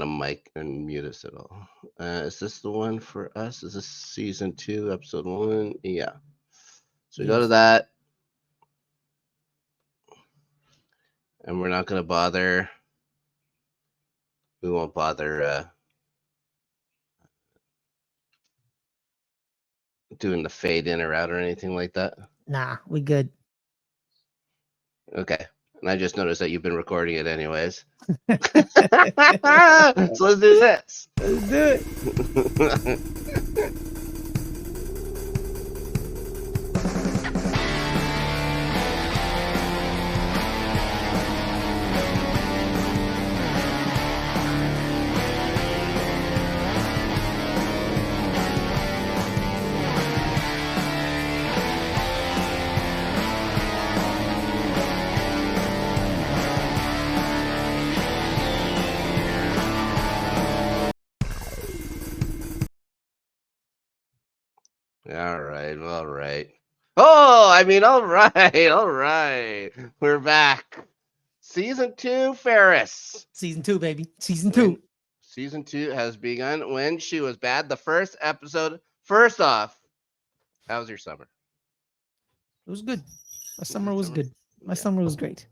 a mic and mute us at all. Is this the one for us? Is this season 2, episode 1? Yeah. So we go to Yes. that, and we're not going to bother. We won't bother doing the fade in or out or anything like that. Nah, we good. Okay. And I just noticed that you've been recording it anyways. Let's So let's do this. do it. All right, all right. Oh, I mean, all right, all right. We're back. Season 2, Ferris. Season 2, baby. Season When 2. season 2 has begun. When she was bad, the first episode. First off, how was your summer? It was good. My A summer good was summer? good. My Yeah. summer was great.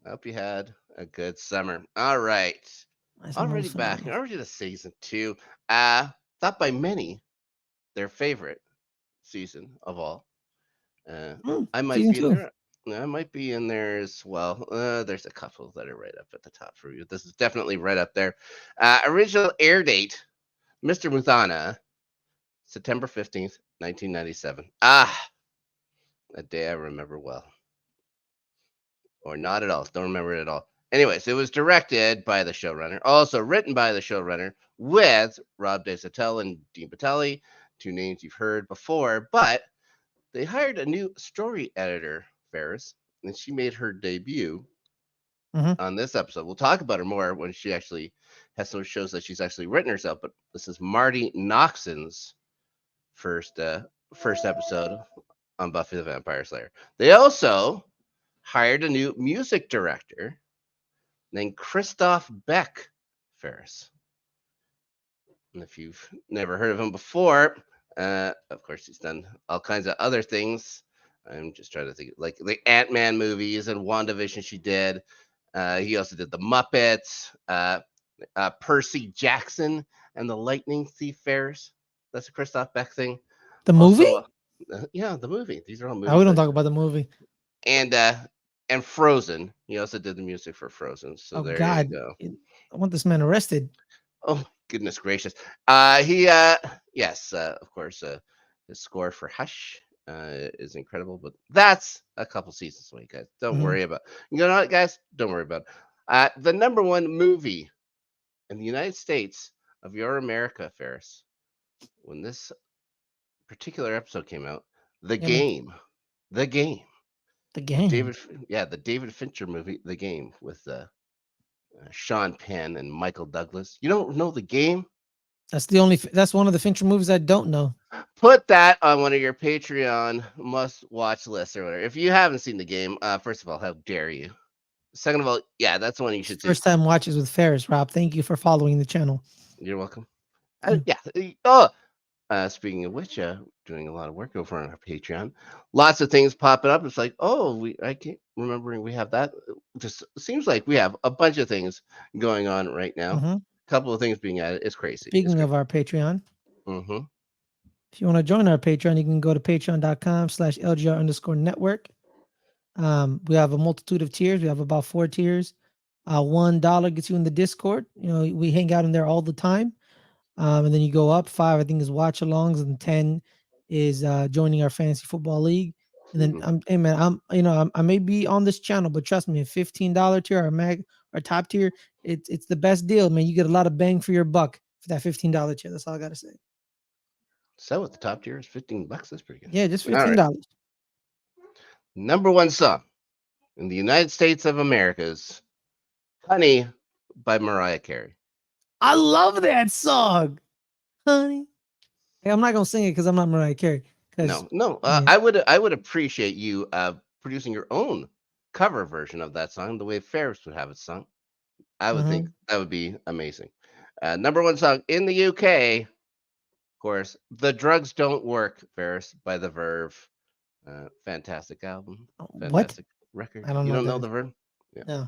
I hope you had a good summer. All right. My summer Already was back. phenomenal. Already to season 2. Thought by many their favorite season of all. Uh, I might Season be in 2. there. I might be in there as well. There's a couple that are right up at the top for you. This is definitely right up there. Original air date, Mr. Muthana, September 15th, 1997. A day I remember well. Or not at all. Don't remember it at all. Anyways, it was directed by the showrunner, also written by the showrunner, with Rob DeSatel and Dean Patelli, two names you've heard before, but they hired a new story editor, Ferris, and she made her debut Mm-hmm. on this episode. We'll talk about her more when she actually has some shows that she's actually written herself, but this is Marty Noxon's first first episode on Buffy the Vampire Slayer. They also hired a new music director named Christoph Beck, Ferris. And if you've never heard of him before, of course, he's done all kinds of other things. I'm just trying to think, like the Ant-Man movies and WandaVision she did. He also did the Muppets, Percy Jackson and the Lightning Thief Ferris. That's a Christoph Beck thing. The Also, movie? yeah, the movie. These are all Oh, we movies don't that talk about the movie. and uh and Frozen. He also did the music for Frozen. So Oh, there you God. go. I want this man arrested. Oh goodness gracious. He yes, of course, his score for Hush is incredible, but that's a couple seasons away, guys. Don't Hmm. worry about. You know what, guys? Don't worry about it. The number one movie in the United States of your America, Ferris, when this particular episode came out, The Yeah, man. Game, The Game, The game. the David Fincher movie, The Game, with Sean Penn and Michael Douglas. You don't know The Game? That's one of the Fincher movies I don't know. Put that on one of your Patreon must watch lists or whatever. If you haven't seen The Game, first of all, how dare you? Second of all, yeah, that's one you should see. First time watches with Ferris, Rob. Thank you for following the channel. You're welcome. Yeah. Yeah. Oh, speaking of which, doing a lot of work over on our Patreon. Lots of things popping up. It's like, oh, I can't remembering we have that. Just seems like we have a bunch of things going on right now. Hmm. A couple of things being added. It's crazy. It's Speaking crazy. of our Patreon, Mm-hmm. if you want to join our Patreon, you can go to patreon.com/LGR_network. We have a multitude of tiers. We have about 4 tiers. $1 gets you in the Discord. We hang out in there all the time. And then you go up. 5, I think, is watch alongs, and 10 is joining our fantasy football league. And then Mm-hmm. hey man, I may be on this channel, but trust me, a $15 tier or top tier, it's the best deal, man. You get a lot of bang for your buck for that $15 tier. That's all I gotta say. So at the top tier is $15. That's pretty Yeah, just good. All right. $15. Number one song in the United States of America's Honey by Mariah Carey. I love that song, honey. Hey, I'm not gonna sing it because I'm not Mariah Carey. Because No, no. yeah, I would appreciate you producing your own cover version of that song, the way Ferris would have it sung. I would think mhm. that would be amazing. Number one song in the UK, of course, "The Drugs Don't Work," Ferris by The Verve. Fantastic album, What? fantastic record. I don't You know what don't that know is. The Verve? Yeah, No.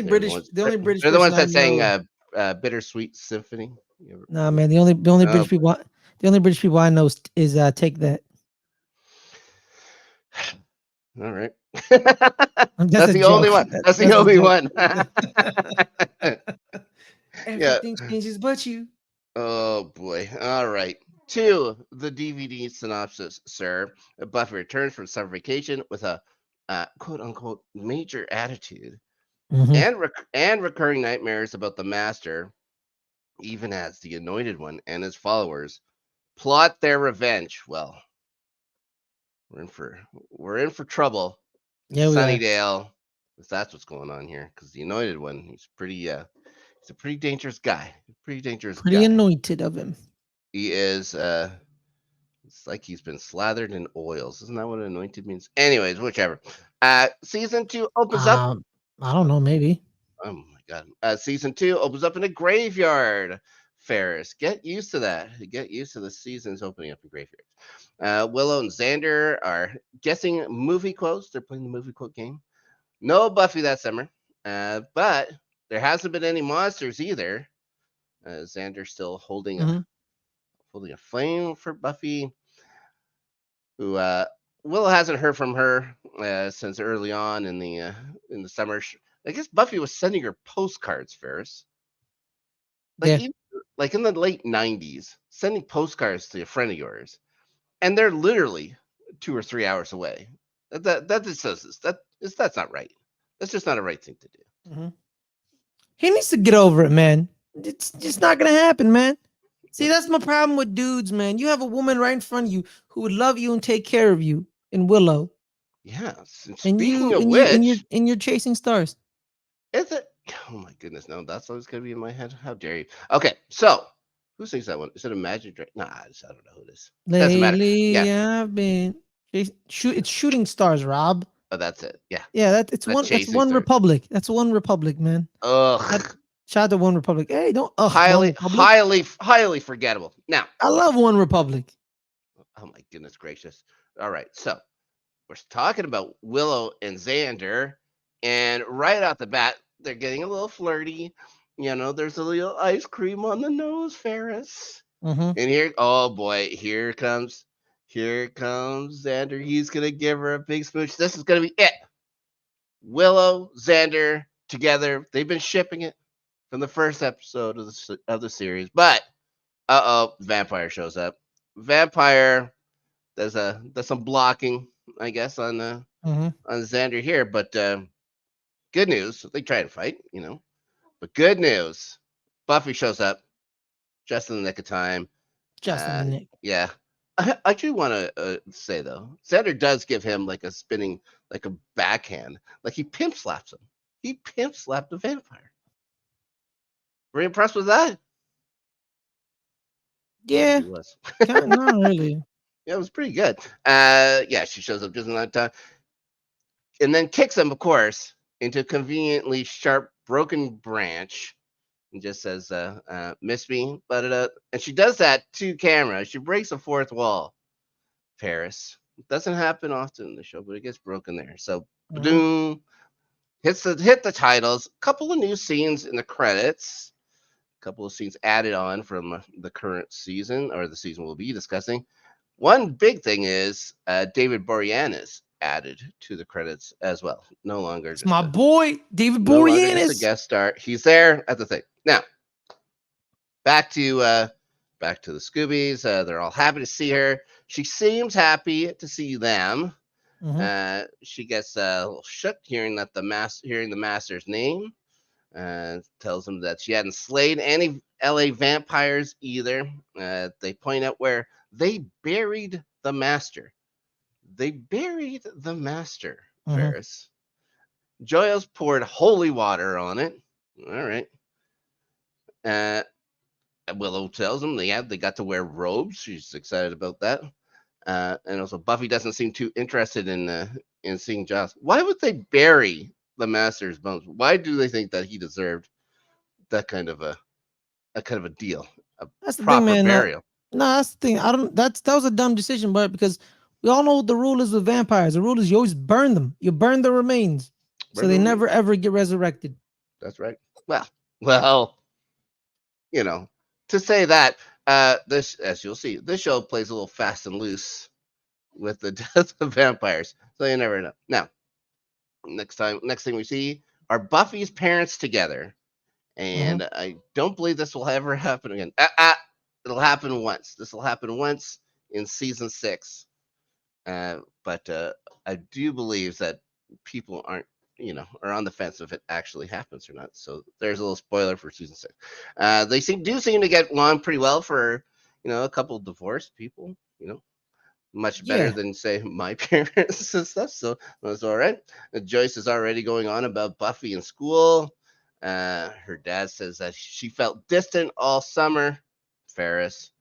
they're the ones. The only British They're the ones person I that sang know. "Bittersweet Symphony." Nah, man. The only Oh British boy. people the only British people I know is Take That. All right. That's That's a the only joke. one. That's the That's a only joke. one. Yeah. Everything changes but you. Oh boy. All right. Two, the DVD synopsis, sir. Buffy returns from summer vacation with a quote unquote major attitude Hmm. and recurring nightmares about the master, even as the anointed one and his followers plot their revenge. Well, we're in for trouble in Yeah, we are. Sunnydale. If that's what's going on here, because the anointed one, he's a pretty dangerous guy. Pretty dangerous Pretty guy. anointed of him. He is it's like he's been slathered in oils. Isn't that what anointed means? Anyways, whichever. Season two opens up. Um, I don't know. Maybe. Oh my god. Season two opens up in a graveyard. Ferris, get used to that. Get used to the seasons opening up in graveyards. Willow and Xander are guessing movie quotes. They're playing the movie quote game. No Buffy that summer, but there hasn't been any monsters either. Xander's still Hmm. holding a flame for Buffy, who Willow hasn't heard from her since early on in the summer. I guess Buffy was sending her postcards, Ferris. Like Yeah. even like in the late '90s, sending postcards to a friend of yours, and they're literally 2 or 3 hours away. That just says this. That's not right. That's just not a right thing to do. Hmm. He needs to get over it, man. It's just not gonna happen, man. See, that's my problem with dudes, man. You have a woman right in front of you who would love you and take care of you in Willow, Yes. And and speaking of which, you're chasing stars. is it? Oh my goodness, no, that's always gonna be in my head. How dare you? Okay, so who sings that one? Is it Imagine Dragons? Nah, I don't know who it is. Doesn't matter. Yeah, Lately, I've been it's shooting stars, Rob. oh, that's it. Yeah, Yeah, the that's Chasing One Star. Republic. That's One Republic, man. Shout, Ugh, shout out to One Republic. Hey, don't One Republic. highly forgettable. Now, I love One Republic. oh my goodness gracious. All right, so we're talking about Willow and Xander, and right off the bat, they're getting a little flirty. You know, there's a little ice cream on the nose, Ferris. Hmm. And here, oh boy, here comes Xander. He's gonna give her a big smooch. This is gonna be it. Willow, Xander together. They've been shipping it from the first episode of the series. But vampire shows up. Vampire does some blocking, I guess, Hmm. on Xander here. But good news, they try to fight, you know. But good news, Buffy shows up just in the nick of time. Just in the nick. Yeah. I do want to say though, Xander does give him like a spinning, like a backhand, like he pimp slaps him. He pimp slapped the vampire. Were you impressed with that? Yeah, Yeah, he was. kind not really. Yeah, it was pretty good. Yeah, she shows up just in that time, and then kicks him, of course, into a conveniently sharp, broken branch, and just says, "Miss me," and she does that to camera. She breaks the fourth wall. Paris. It doesn't happen often in the show, but it gets broken there. So, Hmm. boom, hit the titles. Couple of new scenes in the credits. Couple of scenes added on from the current season or the season we'll be discussing. One big thing is David Boreanaz added to the credits as well. It's my boy, David No longer just a Boreanaz. guest star. He's there at the thing. Now, back to uh back to the Scoobies. They're all happy to see her. She seems happy to see them. Hmm. She gets a little shook hearing the master's name. Tells him that she hadn't slayed any LA vampires either. They point out where they buried the master. They buried the master, Hmm. Ferris. Joyous poured holy water on it. All right. Uh, Willow tells them they got to wear robes. She's excited about that. And also Buffy doesn't seem too interested in seeing Giles. Why would they bury the master's bones? Why do they think that he deserved that kind of a a kind of a deal, a That's the thing, proper man. burial. No, that's the thing. I don't. That was a dumb decision, but because we all know what the rule is with vampires. The rule is you always burn them. You burn the remains, so Burn they the never remains. ever get resurrected. That's right. Well, you know, to say that, this, as you'll see, this show plays a little fast and loose with the death of vampires, so you never know. Now, next thing we see are Buffy's parents together, Mm-hmm. and I don't believe this will ever happen again. It'll happen once. This will happen once in season 6, but I do believe that people aren't, are on the fence if it actually happens or not. So there's a little spoiler for season 6. They seem to get along pretty well for, a couple of divorced people. Much better Yeah. than say my parents and stuff. So that's all right. Joyce is already going on about Buffy in school. Her dad says that she felt distant all summer. Ferris.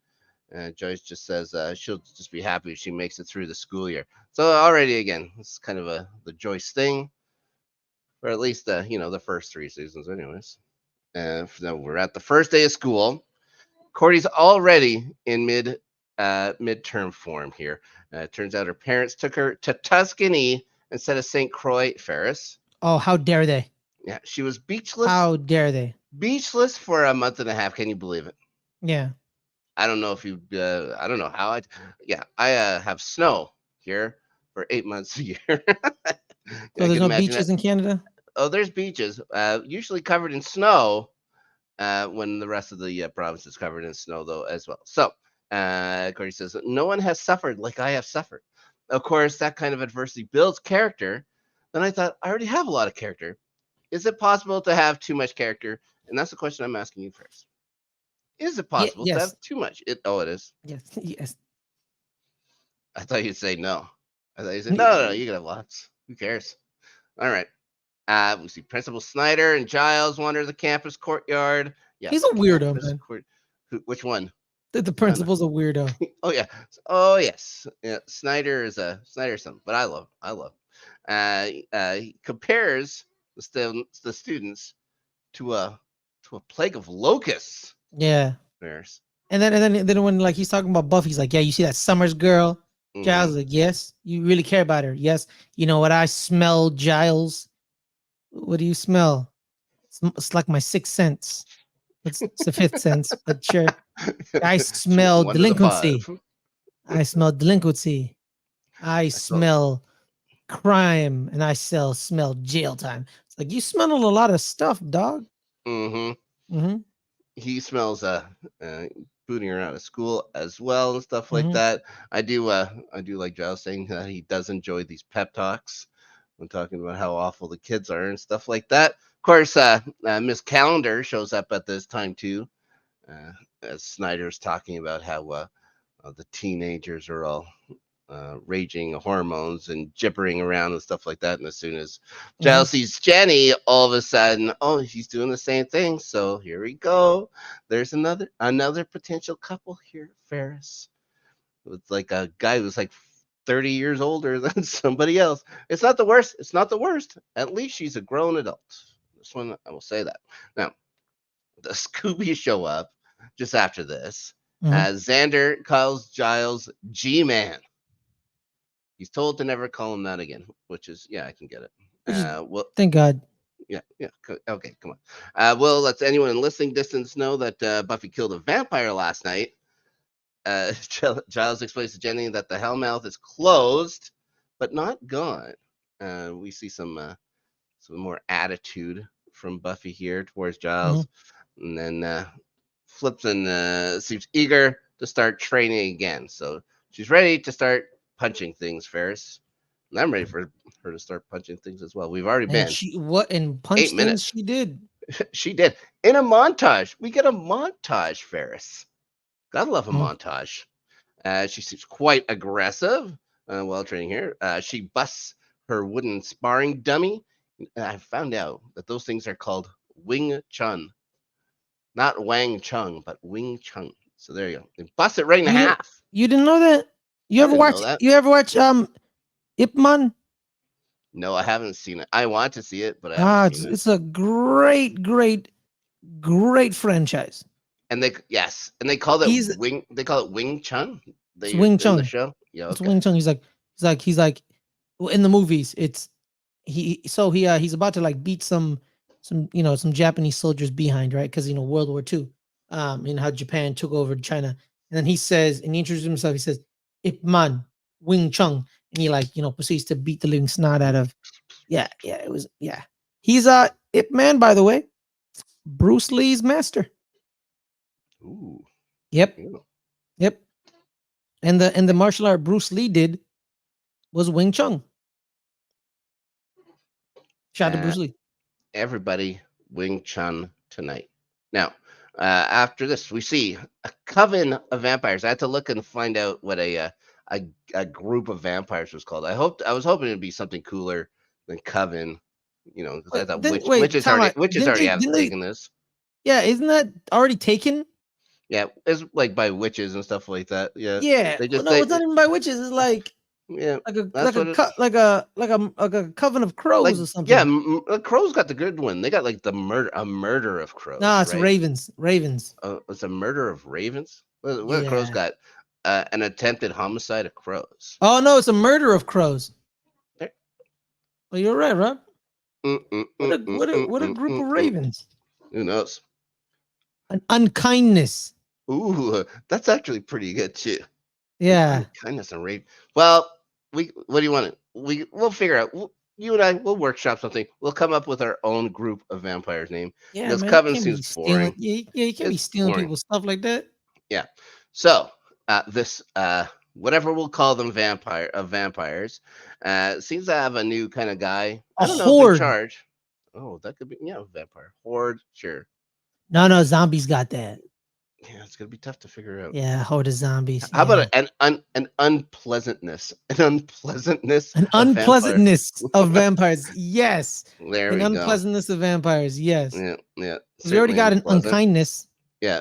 Joyce just says she'll just be happy if she makes it through the school year. So already again, it's kind of the Joyce thing, or at least the first 3 seasons, anyways. Now we're at the first day of school. Cordy's already in midterm form here. Turns out her parents took her to Tuscany instead of St. Croix. Ferris. Oh, how dare they? Yeah, she was How dare they? beachless for a month and a half. Can you believe it? Yeah. I don't know if you. I don't know how I. Yeah, I have snow here for 8 months a year. So I there's can no imagine that. beaches in Canada. Oh, there's beaches, usually covered in snow, when the rest of the province is covered in snow, though, as well. So, Corey says, no one has suffered like I have suffered. Of course, that kind of adversity builds character. Then I thought, I already have a lot of character. Is it possible to have too much character? And that's the question I'm asking you first. Is it Yeah. possible to Yes. have too much? It is. Yes. Yes. I thought you'd say no. I thought you'd say, no, you can have lots. Who cares? All right. We see Principal Snyder and Giles wander the campus courtyard. Yeah, He's the a weirdo, campus man. court. Which one? The No, no. principal's a weirdo. Oh yeah. Oh yes. Yeah, Snyder is a Snyder something, but I love. He compares the students to a plague of locusts. Yeah. There's. And then when like he's talking about Buffy, he's like, yeah, you see that Summers girl? Giles Mm-hmm. is like, yes. You really care about her? Yes. You know what I smell, Giles? What do you smell? It's like my sixth sense. It's the fifth sense, but sure. I It's smell one to the delinquency. five. I smell delinquency. I I smell. smell crime, and I smell jail time. It's like you smell a lot of stuff, dog. Mm-hmm. Mm-hmm. He smells uh booting her out of school as well and stuff like Mm-hmm. that. I do like Giles saying that he does enjoy these pep talks when talking about how awful the kids are and stuff like that. Of course, Miss Calendar shows up at this time too, uh, as Snyder's talking about how the teenagers are all raging hormones and gibbering around and stuff like that. And as soon as Mm-hmm. Giles sees Jenny, all of a sudden, oh, he's doing the same thing. So here we go. There's another potential couple here, Ferris, with like a guy who's like 30 years older than somebody else. It's not the worst. It's not the worst. At least she's a grown adult. This one, I will say that. Now, the Scooby show up just after this. Mm-hmm. Xander calls Giles G-Man. He's told to never call him that again, which is, yeah, I can get it. Which is Well, thank God. yeah. Okay, come on. Will lets anyone in listening distance know that Buffy killed a vampire last night. Giles explains to Jenny that the Hellmouth is closed, but not gone. We see some more attitude from Buffy here towards Mm-hmm. Giles, and then flips and seems eager to start training again. So she's ready to start punching things, Ferris. And I'm ready for her to start punching things as well. We've already And been she what and punch eight things minutes. she did. She did in a montage. We get a montage, Ferris. Gotta love a Mm. montage. She seems quite aggressive while training here. She busts her wooden sparring dummy. I found out that those things are called Wing Chun, not Wang Chung, but Wing Chun. So there you go. They bust it right in You didn't half. you didn't know that? I didn't know that. You ever watch Ip Man? No, I haven't seen it. I want to see it, but I haven't Ah, seen it. it's a great franchise. And they call it He's Wing Chun. it's They Wing in the Chun. show. Yeah, It's okay. Wing Chun. He's like well, in the movies. It's he's about to like beat some Japanese soldiers behind, right? Because World War II, how Japan took over China, and then he says, and he introduces himself. He says, "Ip Man Wing Chun," and he proceeds to beat the living snot out of. Yeah, yeah, it was yeah. He's Ip Man, by the way, Bruce Lee's master. Ooh. Yep, Yeah. yep. And the martial art Bruce Lee did was Wing Chun. Shout out to Uh, Bruce Lee. everybody Wing Chun tonight. Now, after this, we see a coven of vampires. I had to look and find out what a group of vampires was called. I was hoping it'd be something cooler than coven, because I Wait, thought then wait, time out. witches Didn't already they? have Didn't they? taken this. Yeah, isn't that already taken? Yeah, it's like by witches and stuff like that. Yeah, Yeah. they Well, just no, they it's not even by witches. It's like yeah. like a That's like a what it cut like a coven of crows or yeah. something. Crows got the good one. They got like a murder of No, crows, it's right? ravens. Ravens. It's a murder of ravens. What the crows Yeah. got? An attempted homicide of crows. Oh no, it's a murder of crows. There- Well, you're right, Rob. mm, mm, What mm, a mm, what a mm, what a mm, group mm, of mm. ravens. Who knows? An unkindness. Ooh, that's actually pretty good too. An Yeah. unkindness and rape. Well, what do you want? We'll figure out. You and I will workshop something. We'll come up with our own group of vampires name Yeah, because man. You Coven can't seems be stealing. boring. Yeah, you can't be It's stealing boring. people's stuff like that. Yeah. So this whatever we'll call them vampires seems to have a new kind of guy. A I don't know if in horde. charge. Oh, that could be vampire horde. Sure. No, zombies got that. Yeah, it's gonna be tough to figure out. Yeah, horde of zombies. How about Yeah. an unpleasantness, an unpleasantness An of vampire? unpleasantness of vampires. Yes. There An we go. unpleasantness of vampires. Yes. Yeah, yeah, Because we already certainly got an unpleasant. unkindness. Yeah,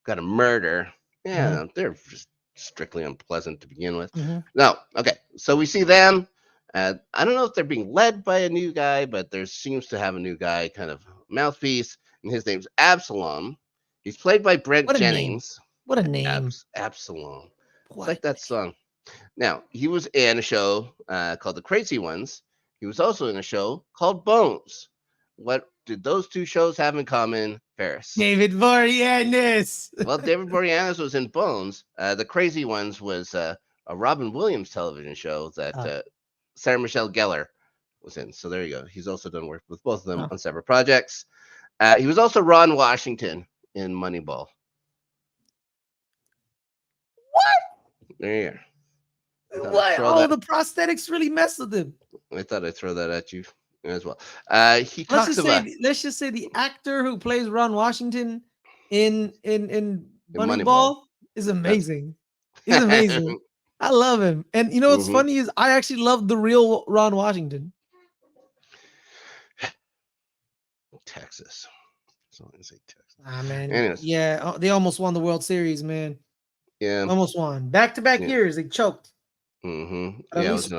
got a murder. Hmm. Yeah, they're just strictly unpleasant to begin with. Hmm. No, okay. So we see them. I don't know if they're being led by a new guy, but there seems to have a new guy, kind of mouthpiece, and his name's Absalom. He's played by Brent What a name. Jennings. What a name. Absalom. It's What like a that song. Now, he was in a show called The Crazy Ones. He was also in a show called Bones. What did those two shows have in common, Paris? David Boreanaz. Well, David Boreanaz was in Bones. The Crazy Ones was a Robin Williams television show that Oh, Sarah Michelle Gellar was in. So there you go. He's also done work with both of them oh. on separate projects. He was also Ron Washington in Moneyball. There you go. What? Oh, the prosthetics really messed with him. I thought I'd throw that at you as well. He Let's talks just say, about let's just say the actor who plays Ron Washington in in Moneyball. Moneyball is That's amazing. He's amazing. I love him. And you know what's hmm funny is I actually love the real Ron Washington. Texas. So I say Texas. Ah, man. Anyways, Yeah, they almost won the World Series, man. yeah, Almost won. Back-to-back yeah, years, they choked. But at yeah. least,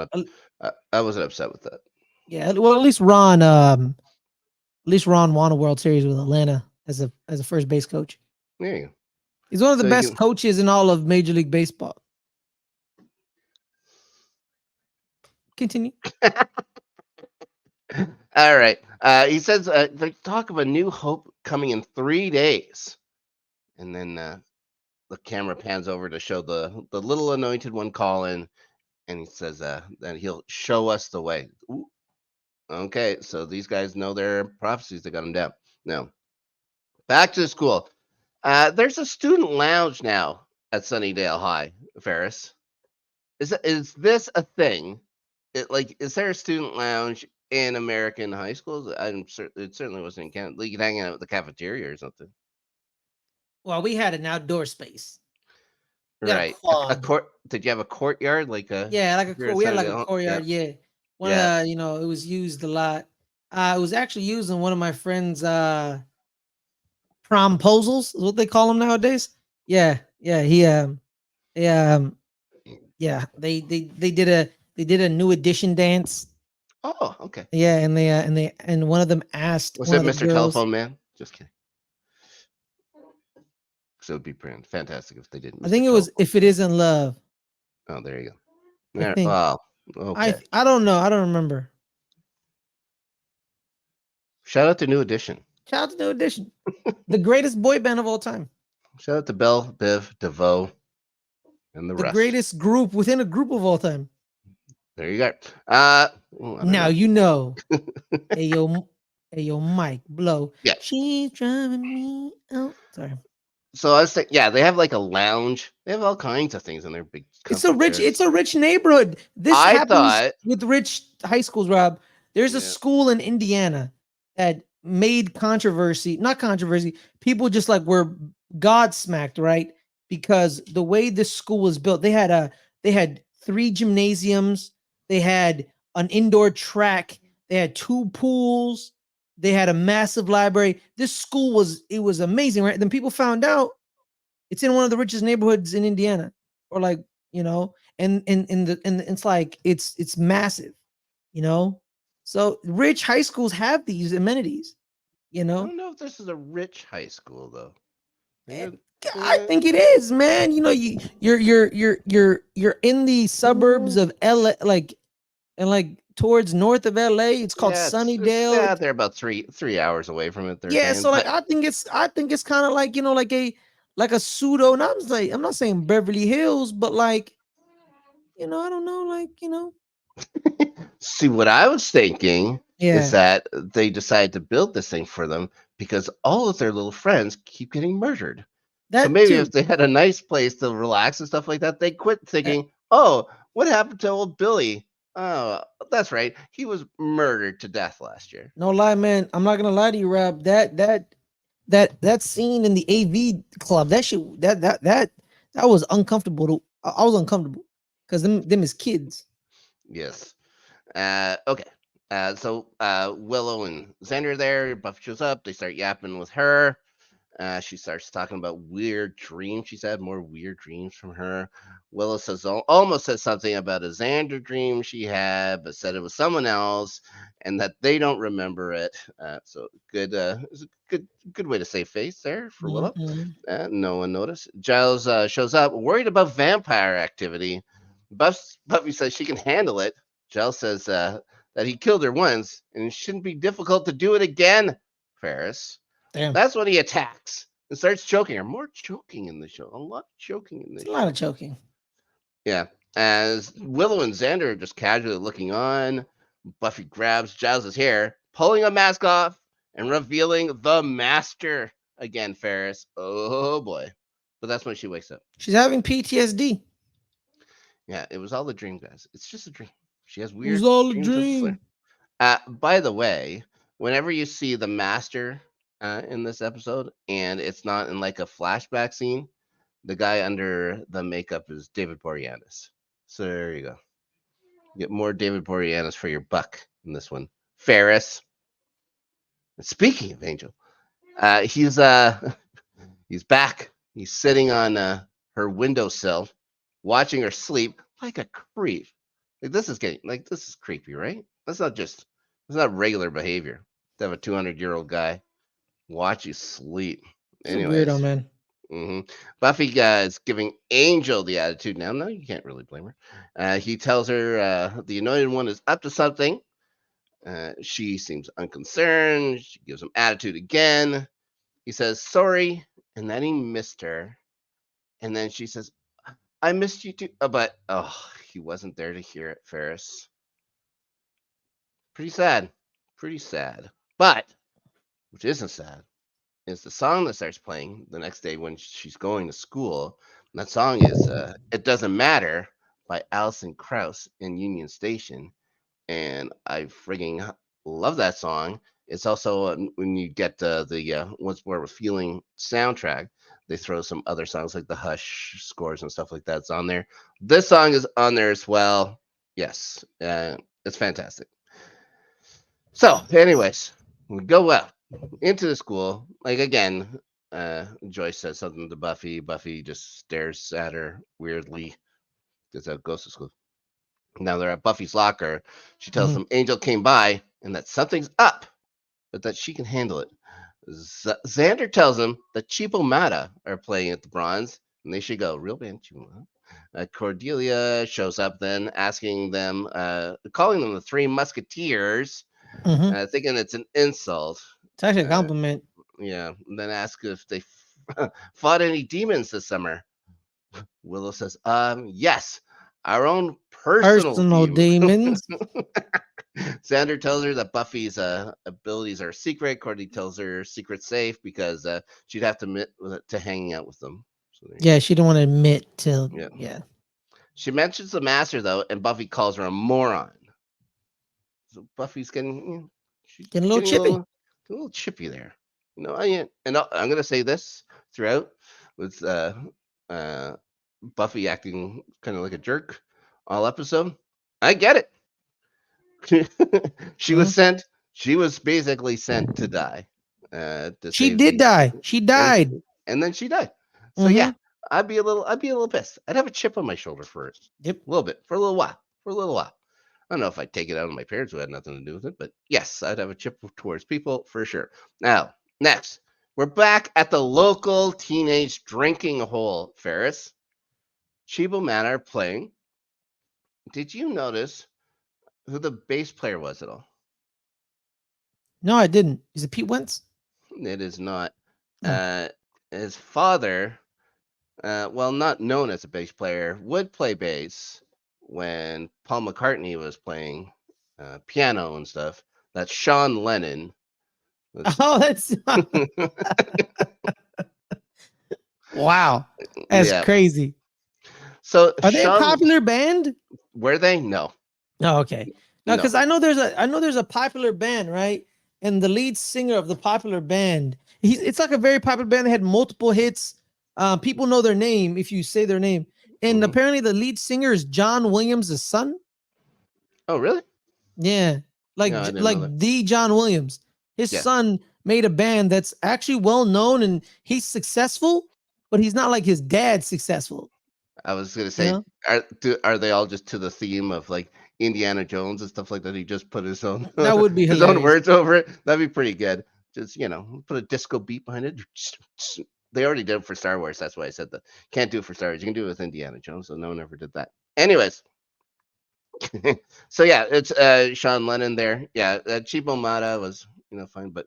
I wasn't upset with that. yeah. Well, at least Ron won a World Series with Atlanta as a first base coach. There you go. He's one of the So best you coaches in all of Major League Baseball. Continue. all right. He says they talk of a new hope coming in 3 days, and then the camera pans over to show the little anointed one, Colin, and he says that he'll show us the way. Ooh, okay, so these guys know their prophecies. They got them down. Now, back to the school. There's a student lounge now at Sunnydale High, Ferris. Is this a thing? Is there a student lounge in American high schools? It certainly wasn't in Canada. You could hang out at the cafeteria or something. Well, we had an outdoor space. We had a Right. A quad. court. Did you have a courtyard Yeah, like a here at we had like a Sunnydale? Yeah. courtyard. Yeah, Yeah. it was used a lot. It was actually used in one of my friends' promposals, is what they call them nowadays. Yeah, yeah. Yeah. They did a new edition dance. Oh, okay. Yeah, and one of them asked Was one it of the Mr. girls. Telephone Man? Just kidding. So it'd be fantastic if they didn't I miss the think it was telephone. If It Isn't Love. Oh, there you go. I Yeah, think. well, okay. I don't know. I don't remember. Shout out to New Edition. Shout out to New Edition, the greatest boy band of all time, Shout out to Bell, Biv, DeVoe, and the the rest. greatest group within a group of all time. There you go. I don't Now know. you know. Hey yo, hey yo, Mike, blow. Yeah. She's driving me out. Sorry. So I was thinking, yeah, they have like a lounge. They have all kinds of things in their big comfy It's chairs. a rich neighborhood. This I happens thought, with rich high schools, Rob. There's a yeah, school in Indiana that made controversy, not controversy, people just like were godsmacked, right? Because the way this school was built, they had three gymnasiums, they had an indoor track, they had two pools, they had a massive library. This school was it was amazing, right? Then people found out it's in one of the richest neighborhoods in Indiana, or like and it's like it's massive, you know. So rich high schools have these amenities, you I know. don't know if this is a rich high school though. Eh, Maybe, I eh, think it is, man. You know, you're in the suburbs of LA, like and like towards north of LA. It's called yeah, it's Sunnydale. yeah, they're about three hours away from it. They're Yeah, saying, so like but I think it's kind of like like a pseudo. Not I'm not saying Beverly Hills, but like I don't know, see, what I was thinking is yeah, that they decided to build this thing for them because all of their little friends keep getting murdered. So that maybe if too. they had a nice place to relax and stuff like that, they quit Uh, thinking, "Oh, what happened to old Billy? Oh, that's right, he was murdered to death last year." No lie, man. I'm not gonna lie to you, Rob. That scene in the AV club, that shit, that was uncomfortable. I was uncomfortable because them is kids. Yes. Okay. Willow and Xander are there. Buffy shows up. They start yapping with her. She starts talking about weird dreams. She's had more weird dreams from her. Willow says almost says something about a Xander dream she had, but said it was someone else, and that they don't remember it. So good, it's a good way to save face there for Willow. Mhm. No one noticed. Giles shows up, worried about vampire activity. Buffy says she can handle it. Giles says that he killed her once, and it shouldn't be difficult to do it again. Ferris. Damn, That's when he attacks and starts choking her. More choking in the show. A lot of choking in it's this a lot of show. choking. Yeah. As Willow and Xander are just casually looking on, Buffy grabs Giles' hair, pulling a mask off and revealing the master again, Ferris. Oh boy. But that's when she wakes up. She's having PTSD. Yeah, it was all a dream, guys. It's just a dream. She has It was weird all a dreams of Slayer. dream. By the way, whenever you see the master in this episode, and it's not in like a flashback scene, the guy under the makeup is David Boreanaz. So there you go. Get more David Boreanaz for your buck in this one. Ferris. Speaking of Angel, he's he's back. He's sitting on her windowsill, watching her sleep like a creep. Like this is creepy, right? That's not regular behavior to have a 200-year-old guy watch you sleep. He's a weirdo, Anyways, man. hmm Buffy is giving Angel the attitude now. No, you can't really blame her. He tells her the Anointed One is up to something. She seems unconcerned. She gives him attitude again. He says sorry, and then he missed her. And then she says, I missed you too. But, he wasn't there to hear it, Ferris. Pretty sad. Pretty sad. But, which isn't sad, is the song that starts playing the next day when she's going to school. And that song is It Doesn't Matter by Alison Krauss in Union Station. And I frigging love that song. It's also when you get the Once More of a Feeling soundtrack, they throw some other songs like the Hush scores and stuff like that's on there. This song is on there as well. Yes, it's fantastic. So, anyways, we go up into the school. Like again, Joyce says something to Buffy. Buffy just stares at her weirdly because that goes to school. Now they're at Buffy's locker. She tells Mhm. them Angel came by and that something's up, but that she can handle it. Xander tells him that Cheapo Mata are playing at the Bronze, and they should go. Real band Cheapo Mata. Cordelia shows up then, asking them, calling them the Three Musketeers, Mm-hmm. thinking it's an insult. It's actually a Uh, compliment. yeah, and then ask if they fought any demons this summer. Willow says, yes, our own personal Personal demon. demons. Xander tells her that Buffy's abilities are secret. Cordy tells her secret safe because she'd have to admit to hanging out with them. So there you Yeah, go. she didn't want to admit to. Yeah. Yeah, She mentions the master though, and Buffy calls her a moron. So Buffy's getting, she's getting a little getting chippy. a little chippy there. I'm gonna say this throughout with uh, Buffy acting kind of like a jerk all episode. I get it. she Hmm. was sent. She was basically sent to die, to She save did the, die. She and died. and then she died. So Mm-hmm. yeah, I'd be a little pissed. I'd have a chip on my shoulder for it, Yep. a little bit, for a little while, for a little while. I don't know if I'd take it out on my parents who had nothing to do with it, but yes, I'd have a chip towards people for sure. Now, next, we're back at the local teenage drinking hole, Ferris. Chibo Man are playing. Did you notice who the bass player was at all? No, I didn't. Is it Pete Wentz? It is not. No. Uh, his father, well, not known as a bass player, would play bass when Paul McCartney was playing piano and stuff. That's Sean Lennon. Was Oh, that's wow. That's yeah. crazy. So Are they a Sean, popular band? were they? No, Oh, okay. No, no. because I know there's a popular band, right? And the lead singer of the popular band, it's like a very popular band. They had multiple hits. People know their name if you say their name. And Hmm. apparently the lead singer is John Williams' son. Oh, really? Yeah. No, I didn't Like know that. the John Williams. His Yeah, son made a band that's actually well known and he's successful, but he's not like his dad successful, I was gonna you say, know? are they all just to the theme of like Indiana Jones and stuff like that? He just put his own That would be his own hilarious. words over it. That'd be pretty good. Just put a disco beat behind it. They already did it for Star Wars. That's why I said that. Can't do it for Star Wars. You can do it with Indiana Jones. So no one ever did that. Anyways, so yeah, it's Sean Lennon there. Yeah, Cheapo Mata was fine, but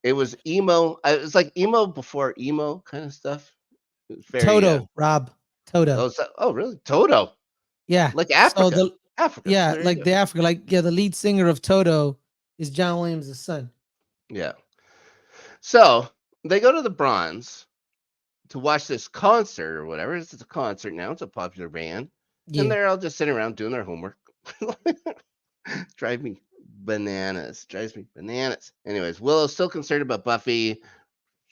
it was emo. It was like emo before emo kind of stuff. It was very Toto, Rob. Toto. oh really Toto. Yeah. Like So Africa. the Africa. yeah, There you like go. the Africa, like yeah, the lead singer of Toto is John Williams' son. Yeah. So they go to the Bronze to watch this concert or whatever. It's a concert now. It's a popular band. And Yeah. they're all just sitting around doing their homework. Drive me bananas. Drives me bananas. Anyways, Willow's still concerned about Buffy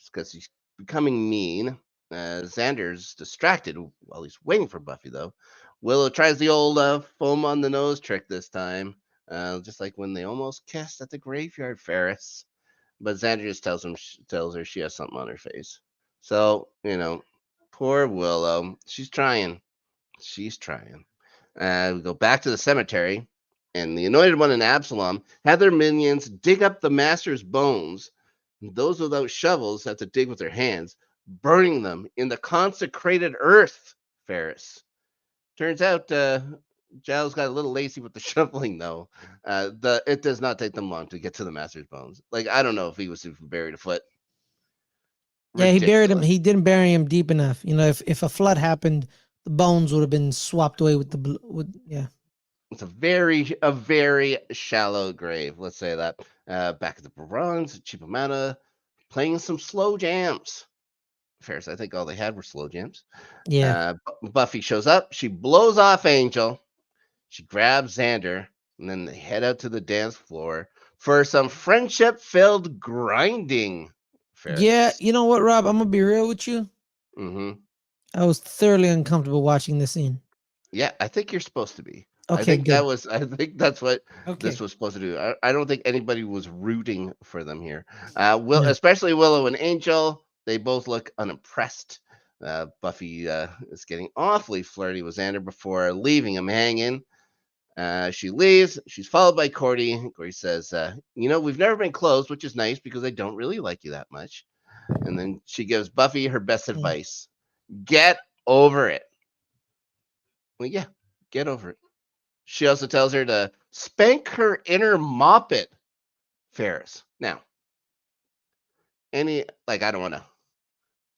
because he's becoming mean. Xander's distracted while he's waiting for Buffy, though. Willow tries the old foam on the nose trick this time, just like when they almost kissed at the graveyard, Ferris. But Xander just tells her she has something on her face. So poor Willow. She's trying. She's trying. We go back to the cemetery, and the Anointed One and Absalom have their minions dig up the Master's bones. Those without shovels have to dig with their hands, burning them in the consecrated earth. Ferris. Turns out Giles got a little lazy with the shoveling, though. It does not take them long to get to the Master's bones. Like I don't know if he was even buried a foot. Yeah, he buried him. Ridiculous. He didn't bury him deep enough. You know, if a flood happened, the bones would have been swapped away with with yeah. It's a very shallow grave. Let's say that. Back at the bronze, Chipamana playing some slow jams. Ferris, I think all they had were slow jams. Yeah. Buffy shows up. She blows off Angel. She grabs Xander, and then they head out to the dance floor for some friendship-filled grinding. Yeah, Ferris. you know what, Rob? I'm gonna be real with you. Hmm. I was thoroughly uncomfortable watching this scene. Yeah, I think you're supposed to be. Okay, good. I think that's what this Okay. was supposed to do. I don't think anybody was rooting for them here. No. Especially Willow and Angel. They both look unimpressed. Buffy is getting awfully flirty with Xander before leaving him hanging. She leaves. She's followed by Cordy. Cordy says, we've never been close, which is nice because I don't really like you that much. And then she gives Buffy her best Mm. advice: get over it. Well, yeah, get over it. She also tells her to spank her inner moppet, Ferris. Now,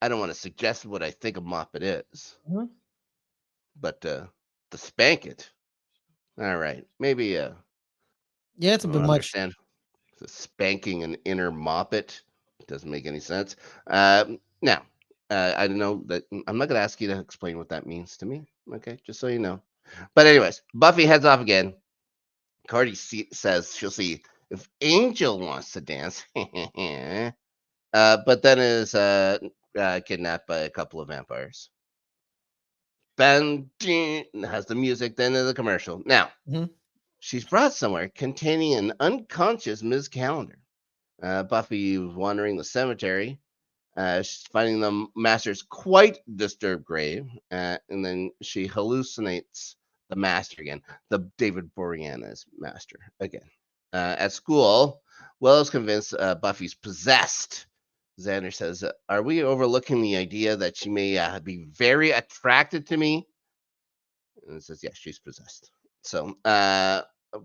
I don't want to suggest what I think a moppet is, Mhm. but to spank it, all right, maybe Yeah, it's I a don't bit much. understand. Spanking an inner moppet doesn't make any sense. Now, I don't know that I'm not going to ask you to explain what that means to me. Okay, just so you know. But anyways, Buffy heads off again. Cardi says she'll see if Angel wants to dance. But then is kidnapped by a couple of vampires. Then has the music, then the commercial. Now, Mhm. she's brought somewhere containing an unconscious Ms. Calendar. Buffy wandering the cemetery. She's finding the master's quite disturbed grave, and then she hallucinates the master again, the David Boreanaz master again. At school, Willow's convinced Buffy's possessed. Xander says, "Are we overlooking the idea that she may be very attracted to me?" And it says, "Yes, she's possessed." So,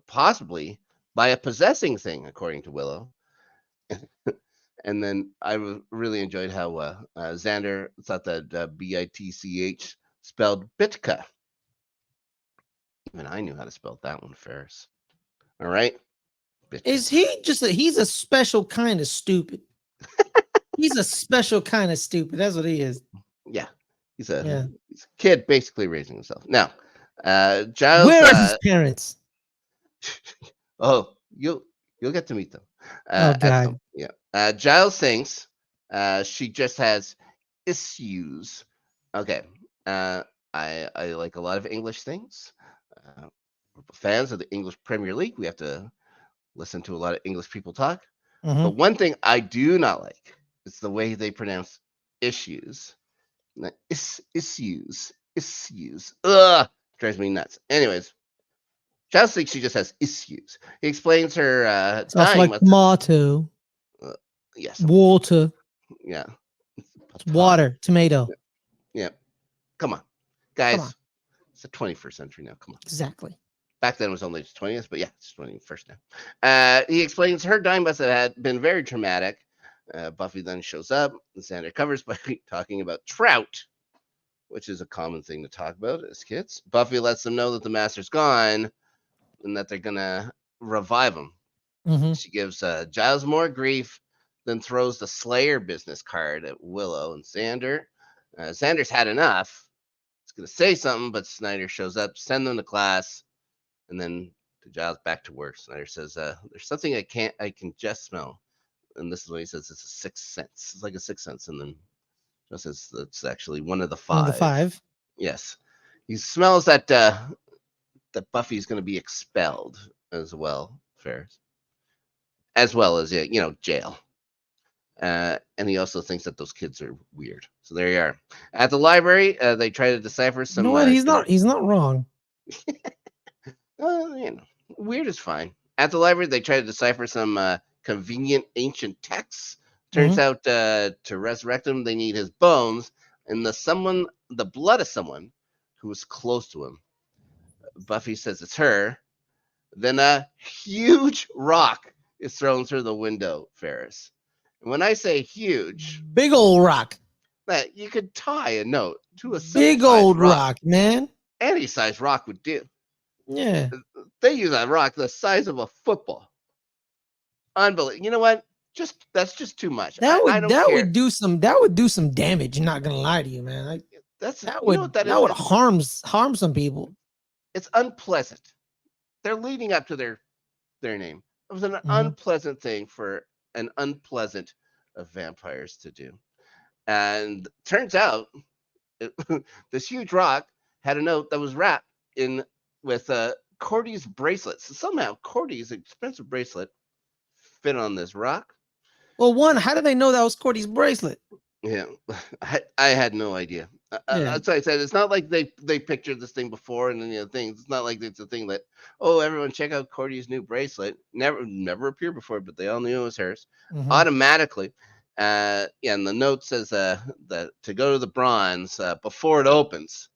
possibly by a possessing thing, according to Willow. And then really enjoyed how Xander thought that Bitch spelled Bitka. Even I knew how to spell that one, Ferris. All right, Bitka. Is he just he's a special kind of stupid. He's a special kind of stupid. That's what he is. Yeah, he's a Yeah. he's a kid basically raising himself. Now, Giles. Where are his parents? Oh, you'll get to meet them Oh at some. God. Yeah. Giles thinks she just has issues. Okay. Uh, I like a lot of English things. We're fans of the English Premier League. We have to listen to a lot of English people talk. But Mm-hmm. one thing I do not like is the way they pronounce issues. Issues. Ugh, drives me nuts. Anyways, Giles thinks she just has issues. He explains her It's also dying like method. tomato, Uh, yes, water, yeah, it's potato. water, tomato. Yeah, come on, Come on. guys. It's the 21st century now. Come on. Exactly. Back then it was only the 20th, but yeah, it's 21st now. He explains her dying must have had been very traumatic. Buffy then shows up. Xander covers by talking about trout, which is a common thing to talk about as kids. Buffy lets them know that the master's gone and that they're gonna revive him. Mm-hmm. She gives Giles more grief, then throws the Slayer business card at Willow and Xander. Xander's had enough. He's gonna say something, but Snyder shows up, send them to class, and then to Giles back to work. Snyder says, "There's something I can just smell," and this is when he says it's a sixth sense. It's like a sixth sense, and then Giles says that's actually one of the One of the five. five. Yes, he smells that Buffy's going to be expelled as well, Ferris, as well as jail. And he also thinks that those kids are weird. So there you are. At the library, they try to decipher You know some. what? He's not wrong. You know, weird is fine. At the library, they try to decipher some convenient ancient texts. Turns Mm-hmm. out to resurrect him, they need his bones and the blood of someone who was close to him. Buffy says it's her. Then a huge rock is thrown through the window, Ferris. And when I say huge, Big old rock. that you could tie a note to a simple Big sized old rock. rock, man. Any size rock would do. Yeah. They use a rock the size of a football. Unbelievable. You know what? That's just too much. I don't care. That would do some damage. Not gonna lie to you, man. Like That's you know what that is. harm some people. It's unpleasant. They're leading up to their name. It was an Mm-hmm. unpleasant thing for an unpleasant of vampires to do. And turns out it, this huge rock had a note that was wrapped in with Cordy's bracelets. So somehow Cordy's expensive bracelet fit on this rock. Well, one, how did they know that was Cordy's bracelet? Yeah, I had no idea. Yeah. That's what I said. It's not like they pictured this thing before and any other things. It's not like it's a thing that, oh, everyone check out Cordy's new bracelet. Never appeared before, but they all knew it was hers Hmm. automatically. Yeah, and the note says that to go to the bronze before it opens.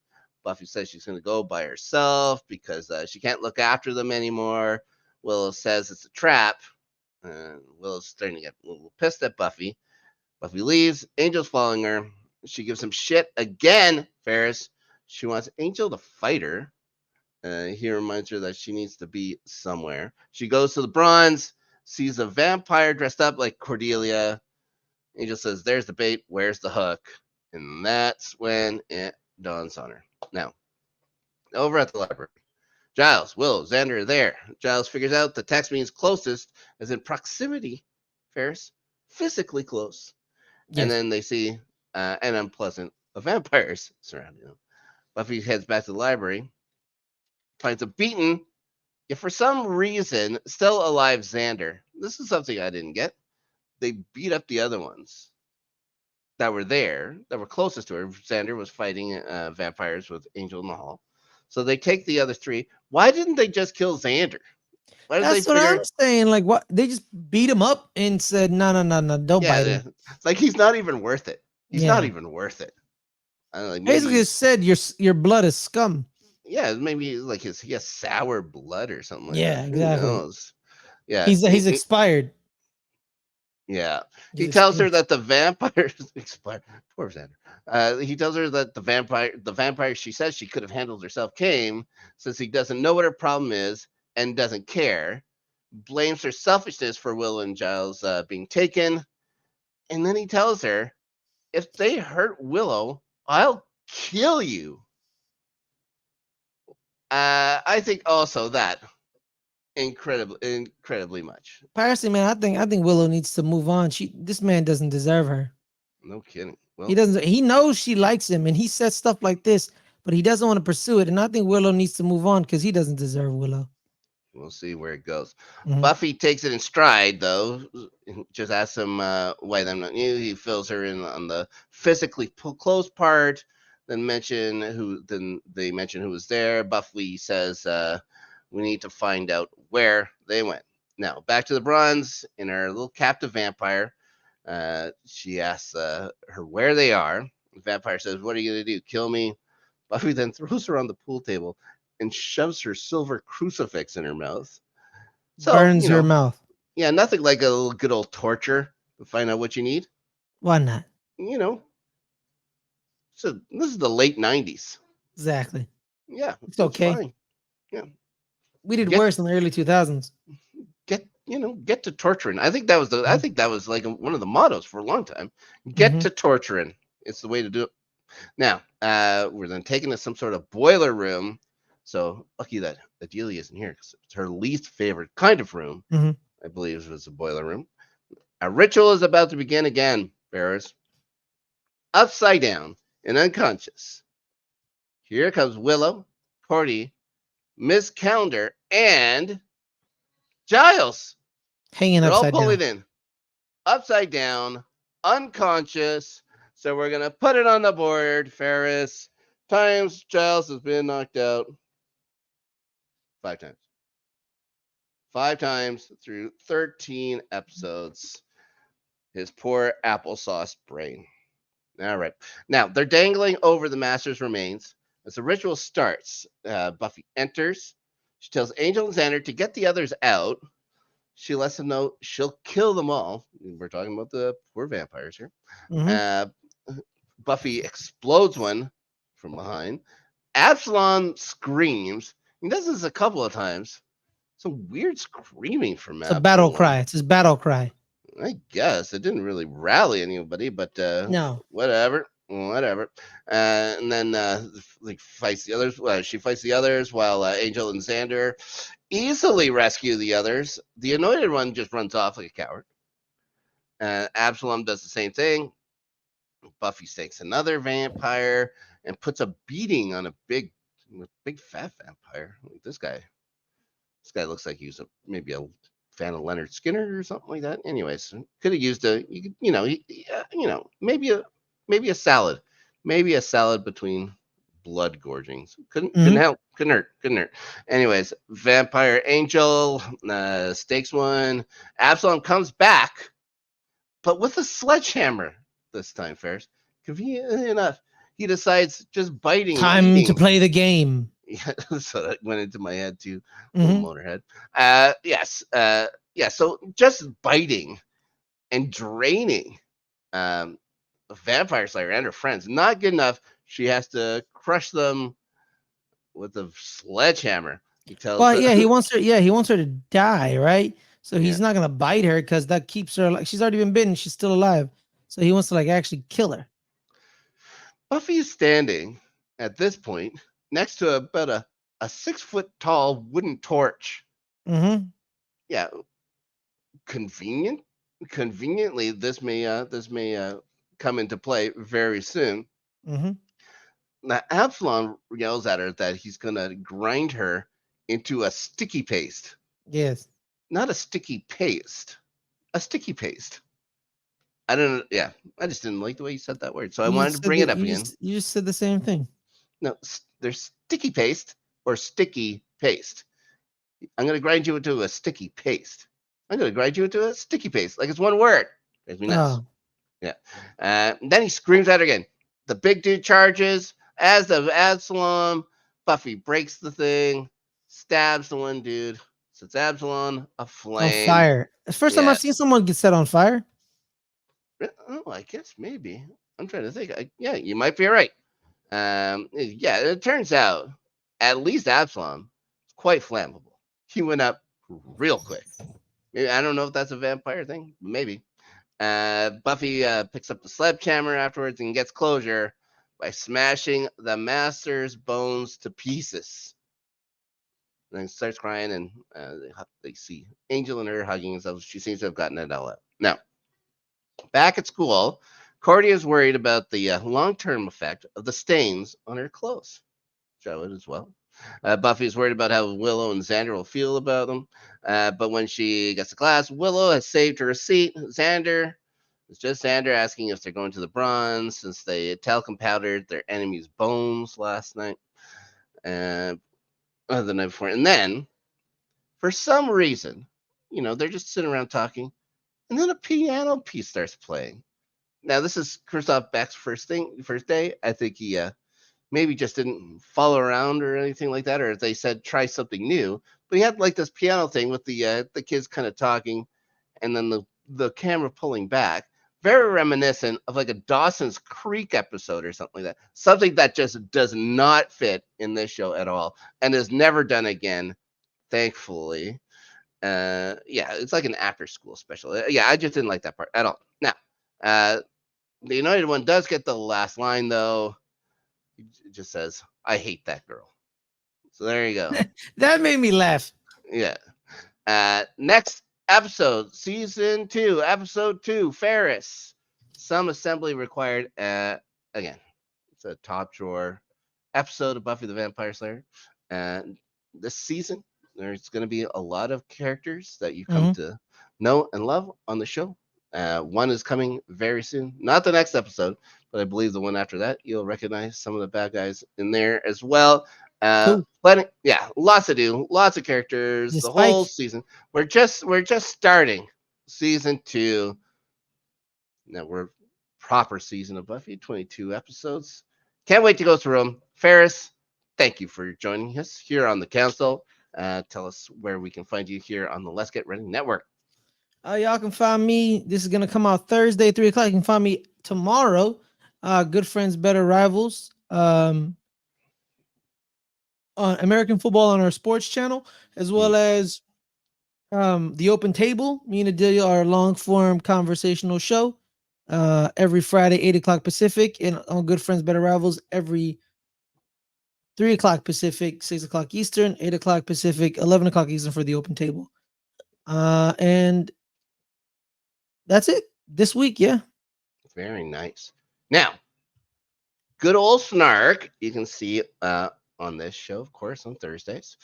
Buffy says she's going to go by herself because she can't look after them anymore. Willow says it's a trap. Willow's starting to get a little pissed at Buffy. Buffy leaves. Angel's following her. She gives him shit again, Ferris. She wants Angel to fight her. He reminds her that she needs to be somewhere. She goes to the bronze, sees a vampire dressed up like Cordelia. Angel says, "There's the bait. Where's the hook?" And that's when it dawns on her. Now, over at the library, Giles, Will, Xander are there. Giles figures out the text means closest as in proximity, Ferris, physically close. And Yes. then they see an unpleasant vampires surrounding them. Buffy heads back to the library, finds a beaten, yet for some reason, still alive Xander. This is something I didn't get. They beat up the other ones that were there, that were closest to her. Xander was fighting vampires with Angel in the hall. So they take the other three. Why didn't they just kill Xander? Why did they That's what I'm figure? saying. Like, what? They just beat him up and said, "No, no, no, no, don't Yeah, bite yeah. him." Like he's not even worth it. He's not Yeah. even worth it. I don't know, like maybe Basically, it he's said your blood is scum. yeah, maybe like he has sour blood or something like that. Yeah, Who exactly. knows? Yeah, He's expired. yeah. He's He tells her expired. that the vampires expired. Poor Xander. He tells her that the vampire she says she could have handled herself came, since he doesn't know what her problem is and doesn't care. Blames her selfishness for Will and Giles being taken, and then he tells her, "If they hurt Willow, I'll kill you." I think also that incredibly much. Personally, man, I think Willow needs to move on. This man doesn't deserve her. No kidding. He Well, doesn't. He knows she likes him, and he says stuff like this, but he doesn't want to pursue it. And I think Willow needs to move on because he doesn't deserve Willow. we'll see where it goes. Hmm. Buffy takes it in stride, though. Just asks him why them not you. He fills her in on the physically close part. Then they mention who was there. Buffy says we need to find out where they went. Now back to the bronze in our little captive vampire. She asks her where they are. The vampire says, "What are you gonna do? Kill me?" Buffy then throws her on the pool table and shoves her silver crucifix in her mouth. So, Burns her mouth. yeah, nothing like a little good old torture to find out what you need. Why not? You know, so this is the late 90s. Exactly. Yeah, It's it's okay. fine. Yeah, We did get worse in the early 2000s. get to torturing. I Hmm. think that was like one of the mottos for a long time. Get Hmm. to torturing. It's the way to do it. Now, we're then taken to some sort of boiler room. So lucky that Adelia isn't here because it's her least favorite kind of room. Hmm. I believe was a boiler room. A ritual is about to begin again, Ferris. Upside down and unconscious. Here comes Willow, Cordy, Miss Calendar, and Giles. Hanging They're all upside pulling down. in. Upside down, unconscious. So we're going to put it on the board, Ferris. Times Giles has been knocked out 5 times. 5 times through 13 episodes. His poor applesauce brain. All right. Now they're dangling over the master's remains. As the ritual starts, Buffy enters. She tells Angel and Xander to get the others out. She lets them know she'll kill them all. We're talking about the poor vampires here. Hmm. Uh, Buffy explodes one from behind. Absalom screams. He does this a couple of times. Some weird screaming from It's a battle Absalom. cry. It's his battle cry. I guess it didn't really rally anybody, but No. whatever. And then like fights the others. She fights the others while Angel and Xander easily rescue the others. The anointed one just runs off like a coward. Absalom does the same thing. Buffy stakes another vampire and puts a beating on a big fat vampire. Like this guy looks like he's maybe a fan of Leonard Skinner or something like that. Anyways, could have used maybe a salad, maybe a salad between blood gorgings. Couldn't Hmm. help. Couldn't hurt. Anyways, Vampire Angel stakes one. Absalom comes back, but with a sledgehammer this time. Ferris, conveniently enough, he decides just biting and Time to eating. play the game. Yeah, so that went into my head too. Little Hmm. motorhead. Yes. Yeah. So just biting and draining um, a vampire slayer and her friends. Not good enough. She has to crush them with a sledgehammer. He tells Well, her, yeah, he wants her. Yeah, he wants her to die, right? So yeah. he's not gonna bite her because that keeps her like she's already been bitten. She's still alive. So he wants to like actually kill her. Buffy is standing at this point next to about a 6 foot tall wooden torch. Hmm. Yeah, convenient. Conveniently, this may come into play very soon. Hmm. Now, Absalom yells at her that he's gonna grind her into a sticky paste, Yes. not a sticky paste, a sticky paste. I don't know. Yeah, I just didn't like the way you said that word, so I You wanted to just said bring it that up again. you just said the same thing. No, there's sticky paste or sticky paste. I'm gonna grind you into a sticky paste. I'm gonna grind you into a sticky paste, like it's one word. Makes me nuts. Oh, Yeah. Then he screams at her again. The big dude charges, as does Absalom. Buffy breaks the thing, stabs the one dude, sets Absalom on aflame. fire. The first time Yeah. I've seen someone get set on fire. Oh, I guess maybe. I'm trying to think. Yeah, you might be right. Yeah, it turns out at least Absalom is quite flammable. He went up real quick. Maybe, I don't know if that's a vampire thing. Maybe. Buffy picks up the sledgehammer afterwards and gets closure by smashing the master's bones to pieces. And then starts crying, and they see Angel and her hugging, so she seems to have gotten it all out. Now, back at school, Cordy is worried about the long-term effect of the stains on her clothes. Show it as well. Buffy is worried about how Willow and Xander will feel about them. But when she gets to class, Willow has saved her a seat. It's just Xander asking if they're going to the Bronze since they talcum powdered their enemy's bones last night, uh, the night before. And then, for some reason, they're just sitting around talking, and then a piano piece starts playing. Now, this is Christoph Beck's first day. I think he maybe just didn't follow around or anything like that, or they said try something new. But he had like this piano thing with the kids kind of talking, and then the camera pulling back. Very reminiscent of like a Dawson's Creek episode or something like that. Something that just does not fit in this show at all, and is never done again, thankfully. Yeah, it's like an after school special. Yeah, I just didn't like that part at all. Now, uh, the United one does get the last line though. It just says, "I hate that girl." So there you go. That made me laugh. Yeah. Next episode, season 2, episode 2, Ferris. Some assembly required. Again, it's a top drawer episode of Buffy the Vampire Slayer. And this season, there's going to be a lot of characters that you come Hmm. to know and love on the show. One is coming very soon. Not the next episode, but I believe the one after that. You'll recognize some of the bad guys in there as well. Cool. Yeah, lots to do, lots of characters. Just The whole Spike. season. We're just starting season 2. Now we're proper season of Buffy, 22 episodes. Can't wait to go through them. Ferris, thank you for joining us here on the council. Tell us where we can find you here on the Let's Get Ready Network. Y'all can find me. This is gonna come out Thursday, 3 o'clock. You can find me tomorrow. Good friends, better rivals. On American football on our sports channel, as Hmm. well as the open table. Me and Adelia are a long form conversational show. Every Friday, 8 o'clock Pacific, and on Good Friends, Better Rivals every 3 o'clock Pacific, 6 o'clock Eastern, 8 o'clock Pacific, 11 o'clock Eastern for the open table. And that's it this week. Yeah. Very nice. Now, good old Snark, you can see on this show, of course, on Thursdays.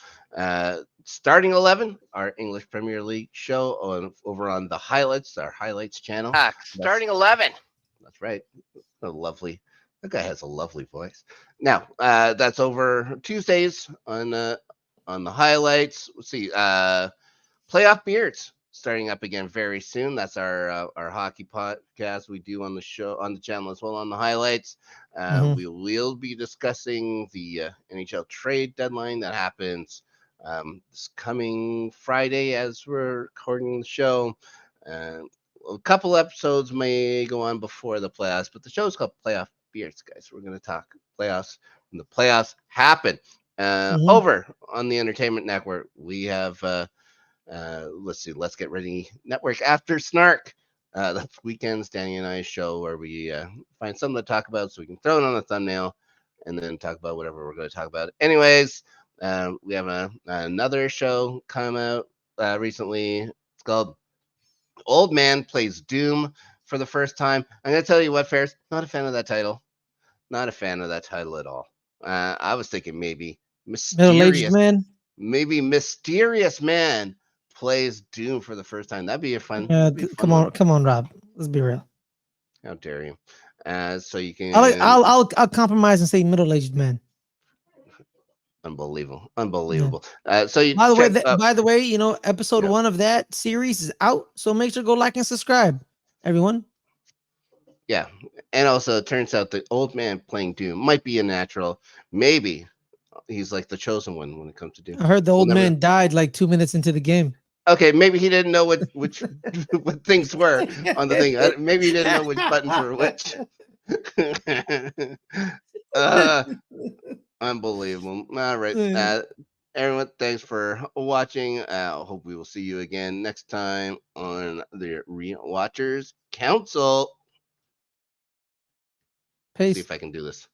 Starting 11, our English Premier League show over on the highlights, our highlights channel. Starting 11. That's right. A lovely That guy has a lovely voice. Now, that's over Tuesdays on the highlights. Let's see. Playoff Beards starting up again very soon. That's our hockey podcast we do on the show on the channel as well on the highlights. Hmm. We will be discussing the NHL trade deadline that happens this coming Friday as we're recording the show. Uh, a couple episodes may go on before the playoffs, but the show's called Playoff Beards, guys. We're going to talk playoffs when the playoffs happen. Hmm. Over on the Entertainment Network, we have let's see, Let's Get Ready Network After Snark. That's weekends, Danny and I's show where we find something to talk about so we can throw it on the thumbnail and then talk about whatever we're going to talk about. Anyways, we have another show come out recently. It's called Old Man Plays Doom for the first time. I'm going to tell you what, Ferris, not a fan of that title. Not a fan of that title at all. I was thinking Middle-aged mysterious man. maybe mysterious man plays Doom for the first time. That'd be a fun. Yeah, That'd be a fun come one. on, come on, Rob. Let's be real. How dare you? So you I'll like, can. I'll compromise and say middle-aged man. Unbelievable, Yeah. unbelievable. So you check. By the way, you know, episode Yeah, one of that series is out, so make sure to go like and subscribe, everyone. yeah. And also, it turns out the old man playing Doom might be a natural. Maybe he's like the chosen one when it comes to Doom. I heard the We'll old never. man died like 2 minutes into the game. Okay, maybe he didn't know what which what things were on the thing. Maybe he didn't know which buttons were which. uh, Unbelievable. All right. Everyone, thanks for watching. Hope we will see you again next time on the Rewatchers Council. See Peace. if I can do this.